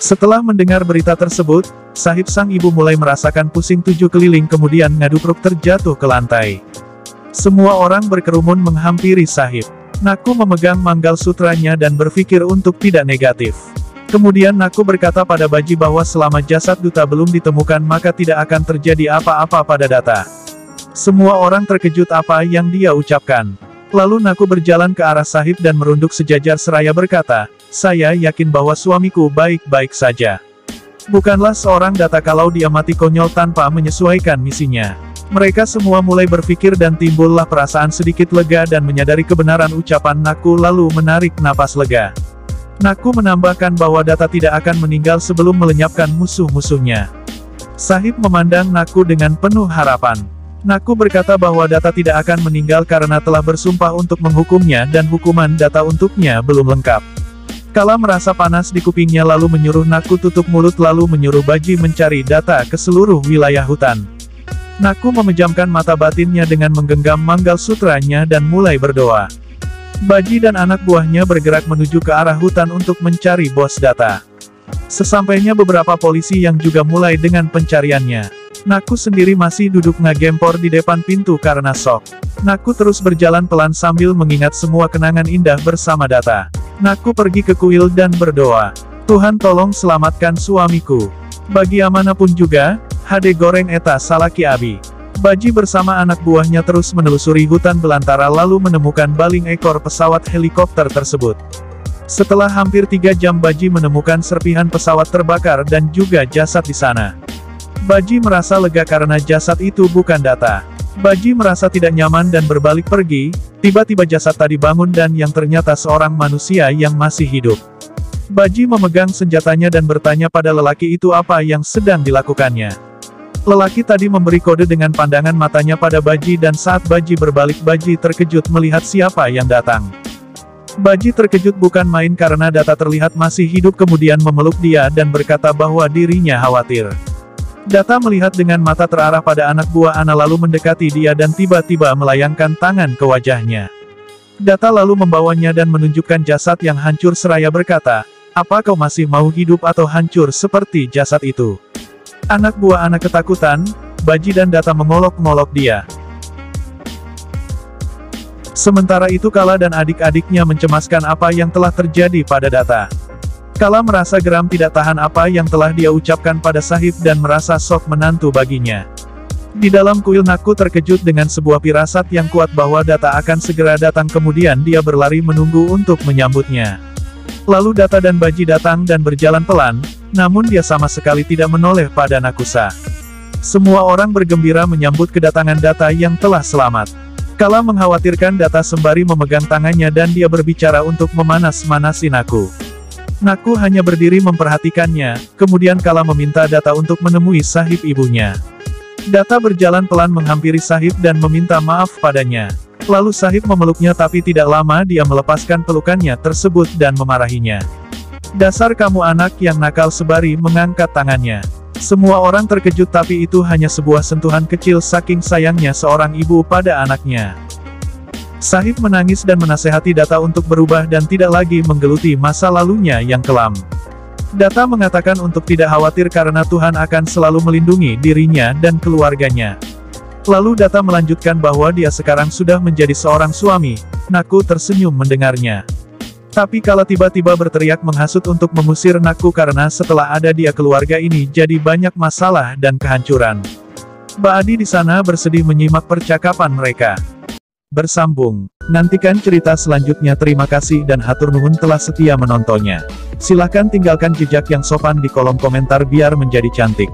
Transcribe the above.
Setelah mendengar berita tersebut, Sahib sang ibu mulai merasakan pusing 7 keliling kemudian ngaduk terjatuh ke lantai. Semua orang berkerumun menghampiri Sahib. Naku memegang manggal sutranya dan berpikir untuk tidak negatif. Kemudian Naku berkata pada Baji bahwa selama jasad duta belum ditemukan maka tidak akan terjadi apa-apa pada Datta. Semua orang terkejut apa yang dia ucapkan. Lalu Naku berjalan ke arah Sahib dan merunduk sejajar seraya berkata, "Saya yakin bahwa suamiku baik-baik saja. Bukanlah seorang Datta kalau dia mati konyol tanpa menyesuaikan misinya." Mereka semua mulai berpikir dan timbullah perasaan sedikit lega dan menyadari kebenaran ucapan Naku lalu menarik napas lega. Naku menambahkan bahwa Datta tidak akan meninggal sebelum melenyapkan musuh-musuhnya. Sahib memandang Naku dengan penuh harapan. Naku berkata bahwa Datta tidak akan meninggal karena telah bersumpah untuk menghukumnya dan hukuman Datta untuknya belum lengkap. Kala merasa panas di kupingnya lalu menyuruh Naku tutup mulut lalu menyuruh Baji mencari Datta ke seluruh wilayah hutan. Naku memejamkan mata batinnya dengan menggenggam manggal sutranya dan mulai berdoa. Baji dan anak buahnya bergerak menuju ke arah hutan untuk mencari bos Datta. Sesampainya beberapa polisi yang juga mulai dengan pencariannya. Naku sendiri masih duduk ngagempor di depan pintu karena shock. Naku terus berjalan pelan sambil mengingat semua kenangan indah bersama Datta. Naku pergi ke kuil dan berdoa. "Tuhan tolong selamatkan suamiku. Bagaimanapun juga, hade goreng eta salaki abi." Baji bersama anak buahnya terus menelusuri hutan belantara lalu menemukan baling ekor pesawat helikopter tersebut. Setelah hampir 3 jam Baji menemukan serpihan pesawat terbakar dan juga jasad di sana. Baji merasa lega karena jasad itu bukan Datta. Baji merasa tidak nyaman dan berbalik pergi, tiba-tiba jasad tadi bangun dan yang ternyata seorang manusia yang masih hidup. Baji memegang senjatanya dan bertanya pada lelaki itu apa yang sedang dilakukannya. Lelaki tadi memberi kode dengan pandangan matanya pada Baji dan saat Baji berbalik Baji terkejut melihat siapa yang datang. Baji terkejut bukan main karena Datta terlihat masih hidup kemudian memeluk dia dan berkata bahwa dirinya khawatir. Datta melihat dengan mata terarah pada anak buah Ana lalu mendekati dia dan tiba-tiba melayangkan tangan ke wajahnya. Datta lalu membawanya dan menunjukkan jasad yang hancur seraya berkata, "Apa kau masih mau hidup atau hancur seperti jasad itu?" Anak buah Ana ketakutan, Baji dan Datta mengolok-ngolok dia. Sementara itu Kala dan adik-adiknya mencemaskan apa yang telah terjadi pada Datta. Kala merasa geram tidak tahan apa yang telah dia ucapkan pada Sahib dan merasa shock menantu baginya. Di dalam kuil Naku terkejut dengan sebuah firasat yang kuat bahwa Datta akan segera datang kemudian dia berlari menunggu untuk menyambutnya. Lalu Datta dan Baji datang dan berjalan pelan, namun dia sama sekali tidak menoleh pada Nakusa. Semua orang bergembira menyambut kedatangan Datta yang telah selamat. Kala mengkhawatirkan Datta sembari memegang tangannya dan dia berbicara untuk memanas-manasi Naku. Naku hanya berdiri memperhatikannya, kemudian Kala meminta Datta untuk menemui Sahib ibunya. Datta berjalan pelan menghampiri Sahib dan meminta maaf padanya. Lalu Sahib memeluknya tapi tidak lama dia melepaskan pelukannya tersebut dan memarahinya. "Dasar kamu anak yang nakal," sembari mengangkat tangannya. Semua orang terkejut tapi itu hanya sebuah sentuhan kecil saking sayangnya seorang ibu pada anaknya. Sahib menangis dan menasehati Datta untuk berubah dan tidak lagi menggeluti masa lalunya yang kelam. Datta mengatakan untuk tidak khawatir karena Tuhan akan selalu melindungi dirinya dan keluarganya. Lalu Datta melanjutkan bahwa dia sekarang sudah menjadi seorang suami. Naku tersenyum mendengarnya. Tapi Kala tiba-tiba berteriak menghasut untuk mengusir Naku karena setelah ada dia keluarga ini jadi banyak masalah dan kehancuran. Baadi di sana bersedih menyimak percakapan mereka. Bersambung. Nantikan cerita selanjutnya. Terima kasih dan hatur nuhun telah setia menontonnya. Silahkan tinggalkan jejak yang sopan di kolom komentar biar menjadi cantik.